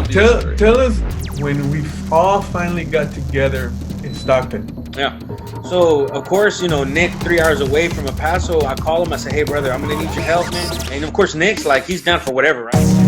love to hear the story. Tell us when we all finally got together in Stockton. Yeah. So of course, Nick 3 hours away from El Paso. I call him. I say, hey brother, I'm gonna need your help, man. And of course, Nick's like, he's down for whatever, right?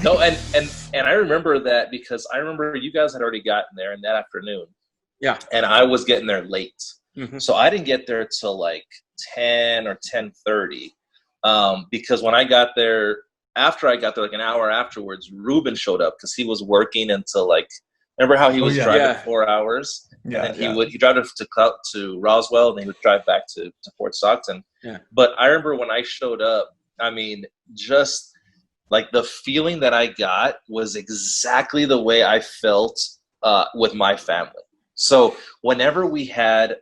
No, and I remember that because I remember you guys had already gotten there in that afternoon. Yeah. And I was getting there late. Mm-hmm. So I didn't get there till like 10 or 10:30. Because when I got there, after I got there, like an hour afterwards, Ruben showed up because he was working until like, remember how he was driving 4 hours? Yeah. And then he'd drive to Roswell, and then he would drive back to Fort Stockton. Yeah. But I remember when I showed up, I mean, just like the feeling that I got was exactly the way I felt with my family. So whenever we have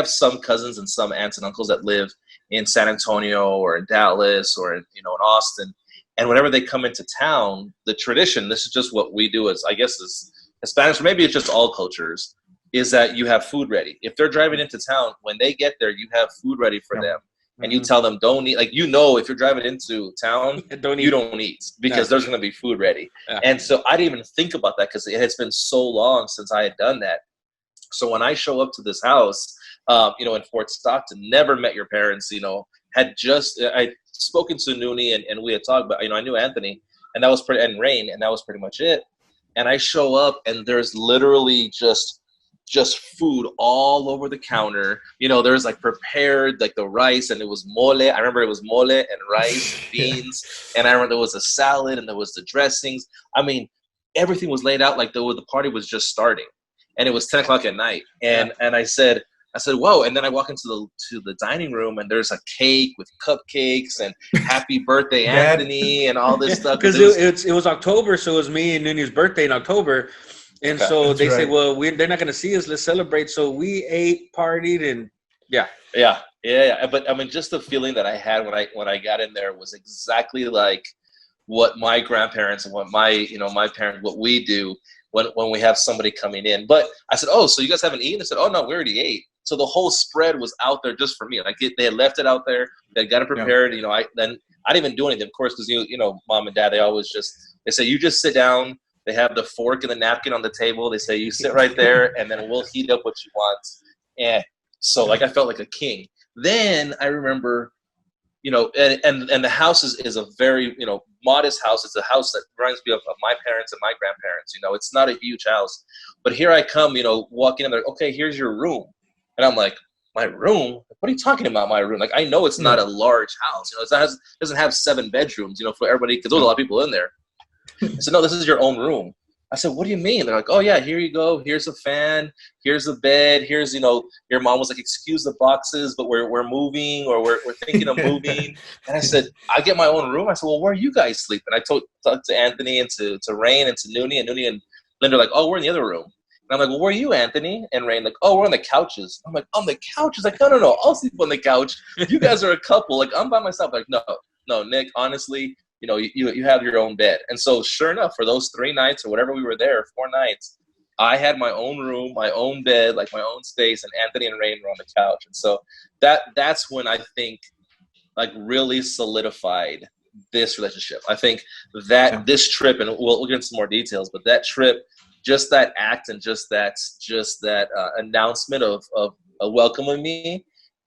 some cousins and some aunts and uncles that live in San Antonio or in Dallas or in Austin, and whenever they come into town, the tradition, this is just what we do as Hispanics, or maybe it's just all cultures, is that you have food ready. If they're driving into town, when they get there, you have food ready for them. And you tell them don't eat, like, if you're driving into town, you don't eat because there's going to be food ready. Yeah. And so I didn't even think about that because it has been so long since I had done that. So when I show up to this house, in Fort Stockton, never met your parents, I'd spoken to Nunie and we had talked about, I knew Anthony and Rain, and that was pretty much it. And I show up and there's literally just food all over the counter. There's like prepared, like the rice, and it was mole. I remember it was mole and rice and beans. And I remember there was a salad and there was the dressings. I mean, everything was laid out like the party was just starting, and it was 10 o'clock at night. And I said, whoa. And then I walk into the dining room, and there's a cake with cupcakes and happy birthday, Anthony, and all this stuff. Because it was October, so it was me and Nunie's birthday in October. And so they say, well, they're not going to see us. Let's celebrate. So we ate, partied, and yeah. But I mean, just the feeling that I had when I got in there was exactly like what my grandparents and what my parents, what we do when we have somebody coming in. But I said, oh, so you guys haven't eaten? They said, oh no, we already ate. So the whole spread was out there just for me. Like they had left it out there. They got it prepared. Yeah. I didn't even do anything, of course, because mom and dad, they say you just sit down. They have the fork and the napkin on the table. They say, you sit right there, and then we'll heat up what you want. And so, like, I felt like a king. Then I remember, and the house is a very, modest house. It's a house that reminds me of my parents and my grandparents. It's not a huge house. But here I come, walking in there, okay, here's your room. And I'm like, my room? What are you talking about, my room? Like, I know it's not a large house. It doesn't have 7 bedrooms, for everybody, because there's a lot of people in there. I said, no, this is your own room. I said, what do you mean? They're like, oh, yeah, here you go. Here's a fan. Here's a bed. Here's, your mom was like, excuse the boxes, but we're moving, or we're thinking of moving. And I said, I get my own room. I said, well, where you guys sleep? And I talked to Anthony and to Rain and to Nunie. And Nunie and Linda are like, oh, we're in the other room. And I'm like, well, where are you, Anthony? And Rain like, oh, we're on the couches. I'm like, on the couches? Like, no, I'll sleep on the couch. You guys are a couple. Like, I'm by myself. Like, no, Nick, honestly, you have your own bed. And so sure enough, for those 3 nights or whatever we were there, 4 nights, I had my own room, my own bed, like my own space, and Anthony and Rain were on the couch. And so that's when I think like really solidified this relationship. I think that this trip, and we'll get into some more details, but that trip, just that act and just that announcement of welcoming me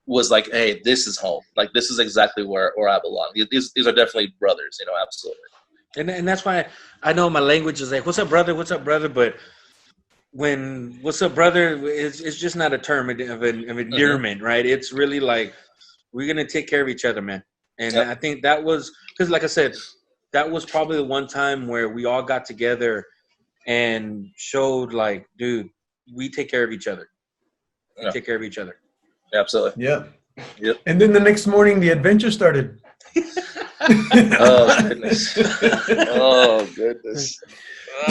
was like, hey, this is home. Like, this is exactly where I belong. These are definitely brothers, absolutely. And that's why I know my language is like, what's up, brother? What's up, brother? But when what's up, brother, it's just not a term of endearment, right? It's really like, we're going to take care of each other, man. And I think that was, because like I said, that was probably the one time where we all got together and showed like, dude, we take care of each other. We take care of each other. Absolutely. Yeah. Yep. And then the next morning, the adventure started. Oh goodness. Oh goodness.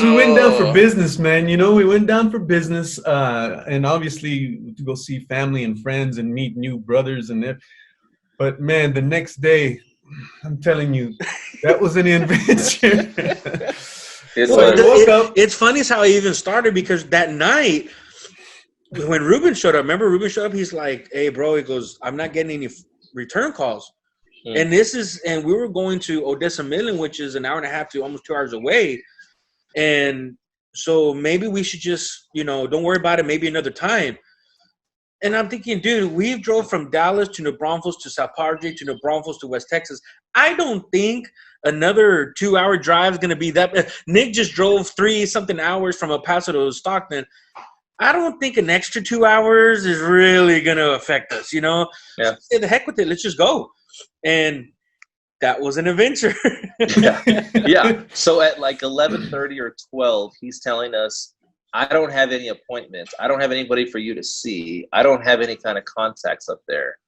We went down for Oh. business, man. You know, we went down for business, and obviously to go see family and friends and meet new brothers and that. But man, the next day, I'm telling you, that was an adventure. It So I was. woke up. It's funny how it even started because that night when Ruben showed up, remember Ruben showed up? He's like, "Hey, bro," he goes, "I'm not getting any return calls." And we were going to Odessa Midland, which is an hour and a half to almost 2 hours away. And so maybe we should just, don't worry about it. Maybe another time. And I'm thinking, dude, we've drove from Dallas to New Braunfels to South Padre to New Braunfels to West Texas. I don't think another 2 hour drive is going to be that. Nick just drove 3-something hours from El Paso to Stockton. I don't think an extra 2 hours is really going to affect us, Yeah. So say the heck with it. Let's just go. And that was an adventure. Yeah. So at like 11:30 or 12, he's telling us, I don't have any appointments. I don't have anybody for you to see. I don't have any kind of contacts up there.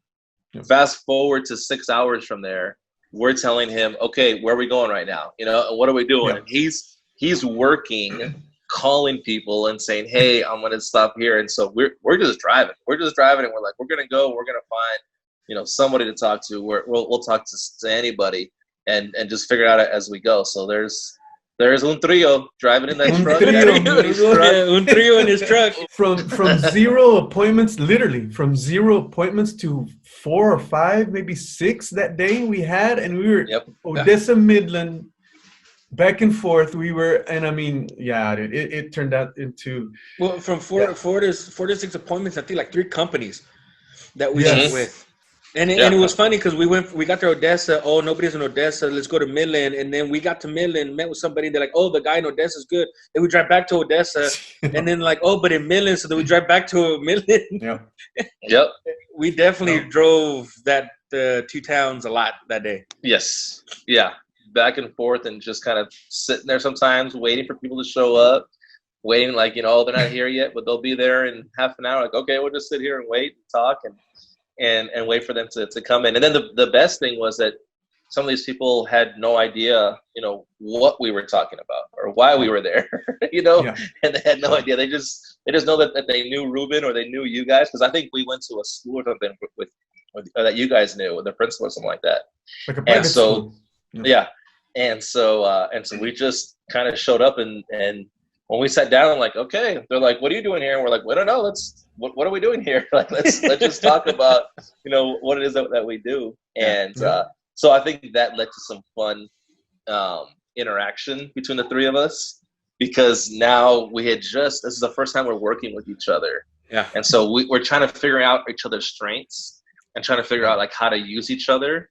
Yep. Fast forward to 6 hours from there, we're telling him, okay, where are we going right now? What are we doing? Yep. And he's working, calling people and saying, hey, I'm going to stop here. And so we're just driving. We're just driving, and we're like, we're going to go. We're going to find somebody to talk to. We'll talk to anybody and just figure it out as we go. So there's un trio driving in that truck. Un trio in his truck. From 0 appointments, literally from 0 appointments to 4 or 5, maybe 6 that day we had, and we were Odessa Midland, back and forth. We were, and I mean, yeah, dude, it turned out into from four to 6 appointments. I think like 3 companies that we met with. And it was funny because we got to Odessa. Oh, nobody's in Odessa. Let's go to Midland. And then we got to Midland, met with somebody. They're like, oh, the guy in Odessa is good. Then we drive back to Odessa. And then like, oh, but in Midland. So then we drive back to Midland. Yeah. Yep. We definitely drove that 2 towns a lot that day. Yes. Yeah. Back and forth and just kind of sitting there sometimes waiting for people to show up. Waiting like, they're not here yet, but they'll be there in half an hour. Like, okay, we'll just sit here and wait and talk and wait for them to come in. And then the best thing was that some of these people had no idea, what we were talking about or why we were there, and they had no idea. They just know that they knew Ruben or they knew you guys. Cause I think we went to a school or something with that you guys knew, with the principal or something like that. Like a private school. Yeah. And so we just kind of showed up and when we sat down, I'm like, okay, they're like, what are you doing here? And we're like, we don't know. What are we doing here? Like, let's just talk about, what it is that we do. And so I think that led to some fun interaction between the 3 of us, because now this is the first time we're working with each other. Yeah. And so we're trying to figure out each other's strengths and trying to figure out like how to use each other.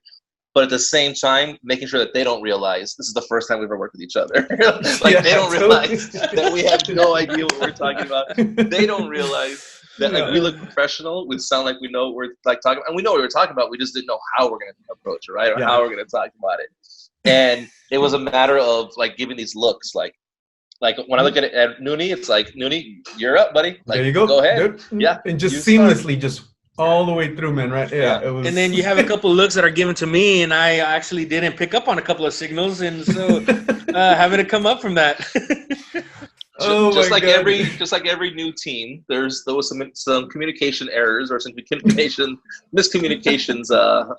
But at the same time, making sure that they don't realize this is the first time we've ever worked with each other. They don't realize that we have no idea what we're talking about. They don't realize that like we look professional. We sound like we know what we're like talking about. And we know what we're talking about. We just didn't know how we're going to approach it, right? Or how we're going to talk about it. And it was a matter of like giving these looks. Like when I look at Nunie, it's like, Nunie, you're up, buddy. Like, there you go. Go ahead. Good. Yeah. And just seamlessly, just all the way through, man, right? Yeah. It was... And then you have a couple of looks that are given to me, and I actually didn't pick up on a couple of signals, and so having to come up from that. Just like every new team, there was some communication errors or some communication miscommunications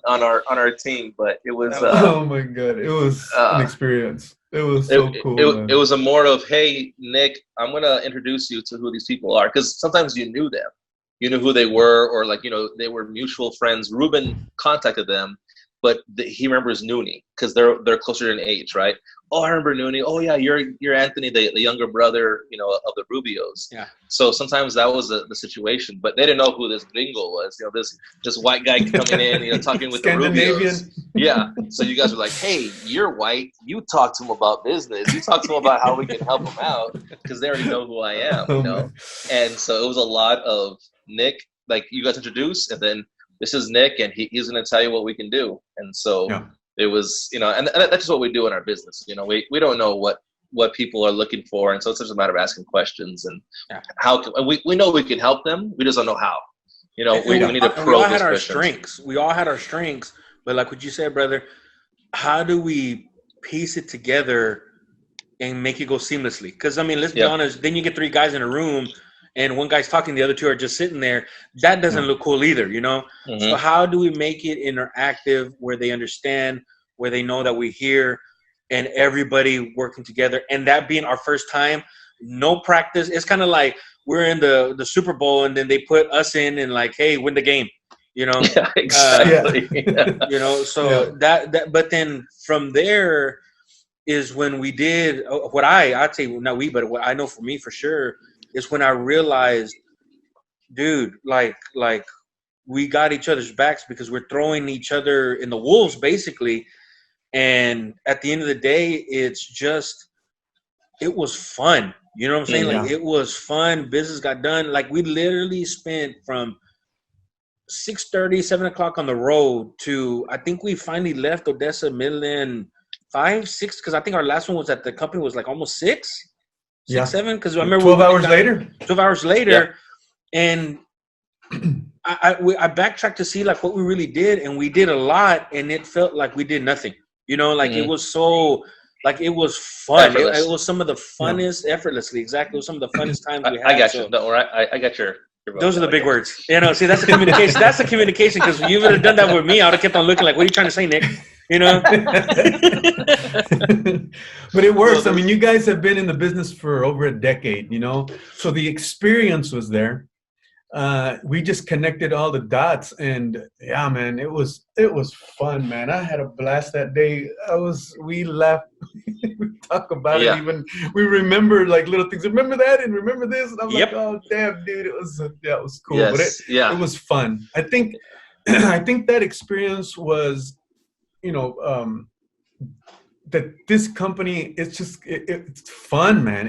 on our team, but it was oh my god, it was an experience. It was so cool. It was a more of, hey, Nick, I'm gonna introduce you to who these people are, because sometimes you knew them. You knew who they were, or like, they were mutual friends. Ruben contacted them, but he remembers Nunie because they're closer in age, right? Oh, I remember Nunie. Oh yeah, you're Anthony, the younger brother, of the Rubios. Yeah. So sometimes that was the situation, but they didn't know who this gringo was. This white guy coming in, talking with the Rubios. Yeah. So you guys were like, hey, you're white. You talk to him about business. You talk to him about how we can help him out, because they already know who I am. And so it was a lot of Nick, like you guys introduced, and then this is Nick, and he's going to tell you what we can do. And so it was, and that's just what we do in our business. We don't know what people are looking for, and so it's just a matter of asking questions and how we know we can help them. We just don't know how. You know, we need to probe we all had this our question. strengths. We all had our strengths, but like what you said, brother, how do we piece it together and make it go seamlessly? Because I mean, let's be honest. Then you get 3 guys in a room, and one guy's talking, the other 2 are just sitting there. That doesn't look cool either, you know. So how do we make it interactive, where they understand, where they know that we're here, and everybody working together? And that being our first time, no practice. It's kind of like we're in the Super Bowl, and then they put us in and like, hey, win the game, you know. Yeah, exactly. You know, so that. But then from there is when we did what I'd say, not we, but what I know for me for sure is when I realized, dude, like we got each other's backs because we're throwing each other in the wolves basically. And at the end of the day, it was fun. You know what I'm saying? Like it was fun. Business got done. Like we literally spent from 6:30, 7 o'clock on the road to, I think we finally left Odessa Midland 5, 6, because I think our last one was at the company was like almost 6, 7. Because I remember 12 hours later. 12 hours later, and I backtracked to see like what we really did, and we did a lot, and it felt like we did nothing. You know, like it was so, like it was fun. It was some of the funnest, effortlessly, exactly. It was some of the funnest times we had. I got you. Don't worry, I got your. Those are the big words. You know, see, that's the communication. That's the communication, because if you would have done that with me, I would have kept on looking like, what are you trying to say, Nick? You know? But it works. I mean, you guys have been in the business for over a decade, you know? So the experience was there. We just connected all the dots, and yeah, man, it was fun, man. I had a blast that day. We laughed, we talk about it, even we remember like little things. Remember that and remember this, and I'm like, oh damn, dude, it was cool. But it was fun. I think that experience was, you know, that this company, it's fun, man.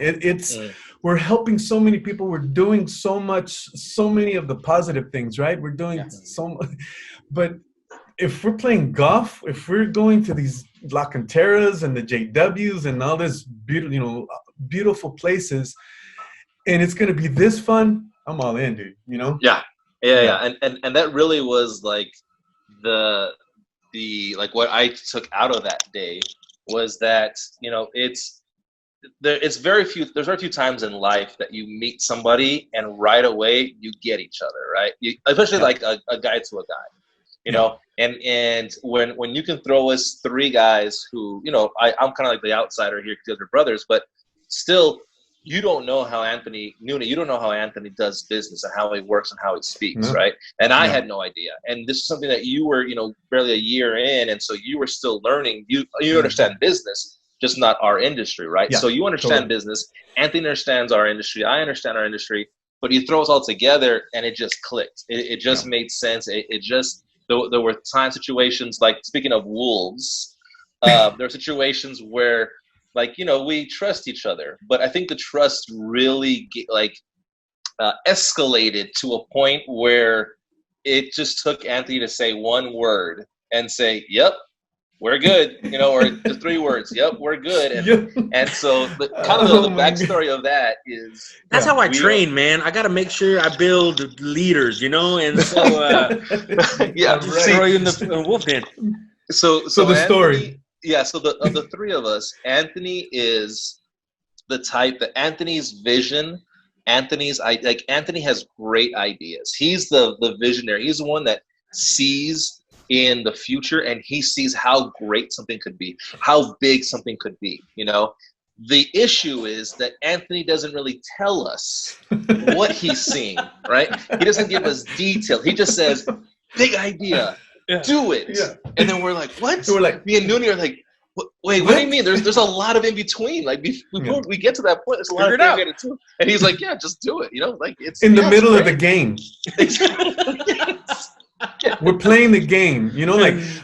We're helping so many people. We're doing so many of the positive things, right? We're doing so much. But if we're playing golf, if we're going to these La Canteras and the JWs and all this beautiful places, and it's going to be this fun, I'm all in, dude, you know? Yeah. And that really was like the like what I took out of that day was that, you know, there's very few times in life that you meet somebody and right away you get each other, right? Especially like a guy to a guy, you know, and when you can throw us 3 guys who, you know, I'm kind of like the outsider here because they're brothers, but still, you don't know how Nunie, you don't know how Anthony does business and how he works and how he speaks, right? And I had no idea. And this is something that you were, you know, barely a year in, and so you were still learning. You understand business, just not our industry, right? So you understand business. Anthony understands our industry. I understand our industry. But you throw us all together, and it just clicked. It just made sense. It just there were situations like, speaking of wolves, there were situations where, like, you know, we trust each other, but I think the trust really escalated to a point where it just took Anthony to say one word and say, "Yep, we're good," you know, or just 3 words, "Yep, we're good." And so the backstory of that is that's how I train, man. I got to make sure I build leaders, you know, and so throw you in the wolf den. So the Anthony, story. Yeah, so of the 3 of us, Anthony is the type that Anthony's vision, Anthony has great ideas. He's the visionary. He's the one that sees in the future, and he sees how great something could be, how big something could be, you know? The issue is that Anthony doesn't really tell us what he's seeing, right? He doesn't give us detail. He just says, big idea. Do it. And then we're like, what? So we're like, me and Nunie are like, wait, what do you mean? There's a lot of in between. Like, before we get to that point, there's a lot of things we got to do. And he's like, yeah, just do it. You know, like, it's in the middle of the game. We're playing the game. You know,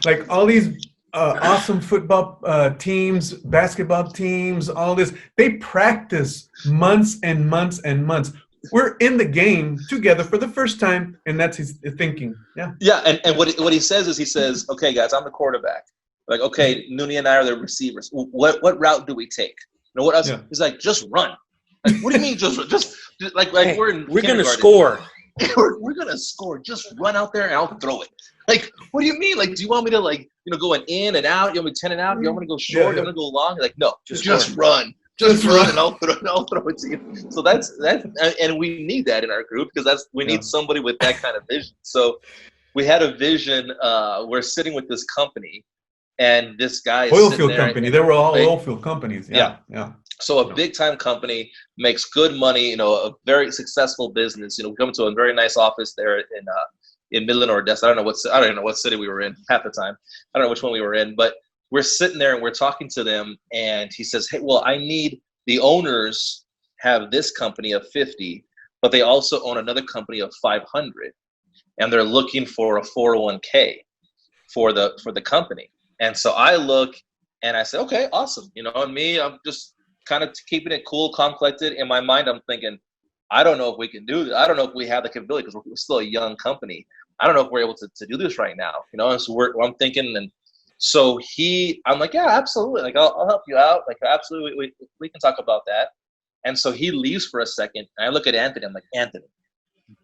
like all these awesome football teams, basketball teams, all this. They practice months and months and months. We're in the game together for the first time, and that's his thinking. Yeah, and what he says is, he says, okay, guys, I'm the quarterback. Like, okay, Nunie and I are the receivers. What route do we take? You know, what else? He's like, just run. Like, what do you mean just like we're in we're gonna score. we're going to score. Just run out there and I'll throw it. Like, what do you mean? Like, do you want me to, like, go in and out? You want me 10 and out? You want me to go short? You want me to go long? Like, no, just run. Just run and I'll throw it to you. So that's and we need that in our group because we need somebody with that kind of vision. So we had a vision. We're sitting with this company, and this guy is oil field company. They were all oil field companies. Yeah. So a big time company makes good money. A very successful business. We come to a very nice office there in Midland or Odessa. I don't know what city we were in half the time. I don't know which one we were in, but we're sitting there and we're talking to them, and he says, hey, well, I need the owners have this company of 50, but they also own another company of 500, and they're looking for a 401k for the company. And so I look and I say, okay, awesome. And me, I'm just kind of keeping it cool, calm, collected. In my mind, I'm thinking, I don't know if we can do this. I don't know if we have the capability because we're still a young company. I don't know if we're able to do this right now. And so I'm thinking, and so I'm like, yeah, absolutely. Like, I'll help you out. Like, absolutely. We can talk about that. And so he leaves for a second. And I look at Anthony. I'm like, Anthony,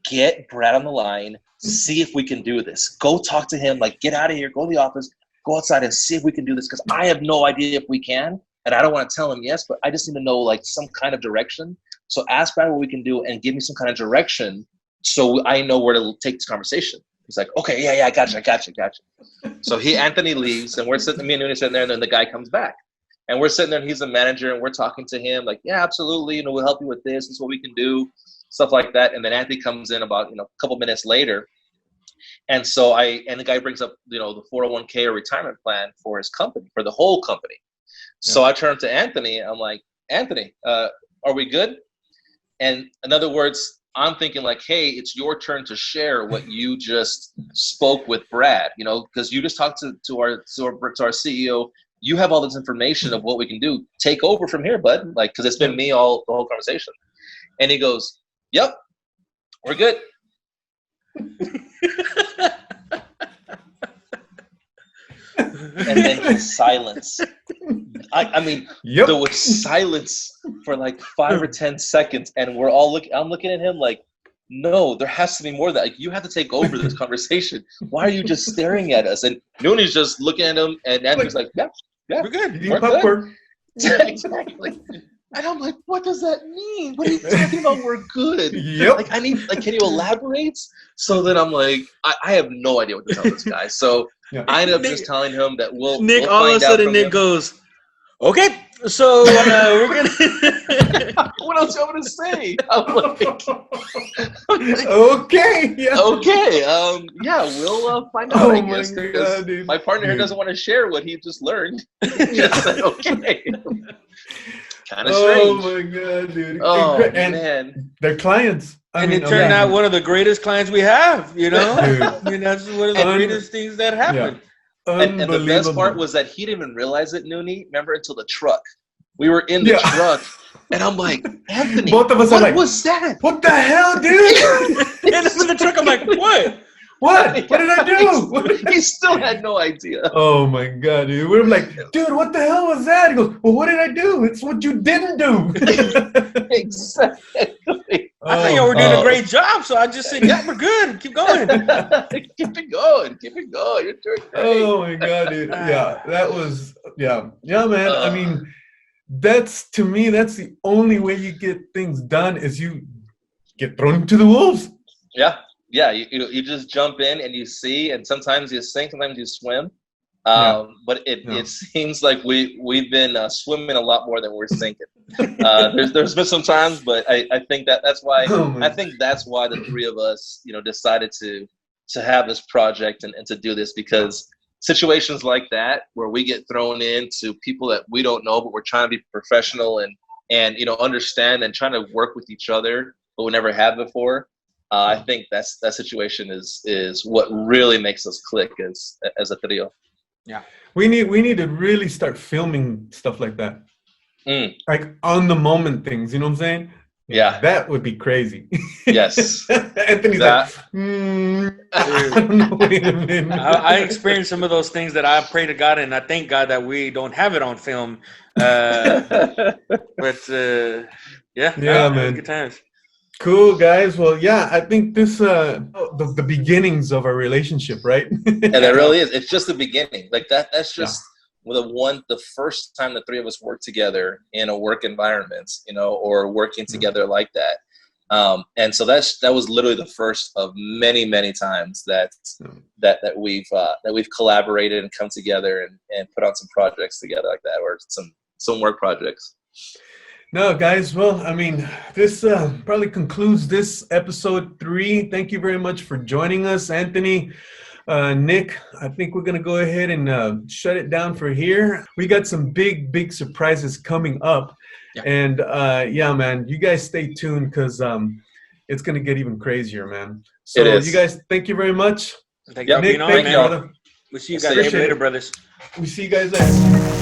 get Brad on the line. See if we can do this. Go talk to him. Like, get out of here. Go to the office. Go outside and see if we can do this. Because I have no idea if we can. And I don't want to tell him yes, but I just need to know, like, some kind of direction. So ask Brad what we can do and give me some kind of direction so I know where to take this conversation. He's like, okay, yeah, I got you. So Anthony leaves, and me and Nunie sitting there, and then the guy comes back. And we're sitting there, and he's the manager, and we're talking to him like, yeah, absolutely, we'll help you with this. This is what we can do, stuff like that. And then Anthony comes in about, a couple minutes later. And so and the guy brings up, the 401k or retirement plan for his company, for the whole company. Yeah. So I turn to Anthony. I'm like, Anthony, are we good? And in other words, I'm thinking like, hey, it's your turn to share what you just spoke with Brad, because you just talked to our CEO. You have all this information of what we can do. Take over from here, bud. Like, because it's been me the whole conversation. And he goes, yep, we're good. And then silence. I mean, there was silence for like 5 or 10 seconds, and we're all I'm looking at him like, no, there has to be more of that. Like, you have to take over this conversation. Why are you just staring at us? And Nunie's just looking at him, and Andrew's like, yeah, we're good. We're good. Exactly. And I'm like, what does that mean? What are you talking about? We're good. Yep. Like, can you elaborate? So then I'm like, I have no idea what to tell this guy. So I ended up just telling him that we'll all of a sudden Nick goes, okay, so we're gonna. What else you want to say? I'm like, okay, yeah, okay, we'll find out. I guess because my partner here doesn't want to share what he just learned. He just said okay. Kind of strange. Oh my god, dude! Oh man, they're clients. It turned out one of the greatest clients we have. I mean, that's one of the greatest things that happened. Yeah. And the best part was that he didn't even realize it, Nunie. Remember, until the truck. We were in the truck, and I'm like, Anthony, both of us what are like, was that? What the hell, dude? And I'm in the truck. I'm like, what? What did I do? He still had no idea. Oh my god, dude. We were like, dude, what the hell was that? He goes, well, what did I do? It's what you didn't do. Exactly. I thought y'all were doing a great job, so I just said, yeah, we're good. Keep going. Keep it going. You're doing great. Oh my god, dude. Yeah, that was, yeah, man. I mean, that's the only way you get things done is you get thrown to the wolves. Yeah, you just jump in and you see, and sometimes you sink, sometimes you swim. But it seems like we've been swimming a lot more than we're sinking. There's been some times, but I think that's why the three of us decided to have this project and to do this, because situations like that where we get thrown into people that we don't know, but we're trying to be professional and understand and trying to work with each other, but we never have before. I think that situation is what really makes us click as a trio. Yeah, we need to really start filming stuff like that, like on the moment things. You know what I'm saying? Yeah, that would be crazy. Yes, Anthony's like, I don't know. Wait a minute. I experienced some of those things that I pray to God, and I thank God that we don't have it on film. But man, good times. Cool, guys. Well, yeah, I think this the beginnings of our relationship, right? And it really is. It's just the beginning. Like that's just Yeah. the first time the three of us worked together in a work environment, you know, or working together like that. And so that was literally the first of many, many times that we've collaborated and come together and put on some projects together like that, or some work projects. No, guys. Well, I mean, this probably concludes this episode 3. Thank you very much for joining us, Anthony, Nick. I think we're gonna go ahead and shut it down for here. We got some big surprises coming up, and yeah, man, you guys stay tuned because it's gonna get even crazier, man. So you guys, thank you very much. Thank you for being on, man. We'll see you guys later, brothers. We see you guys later.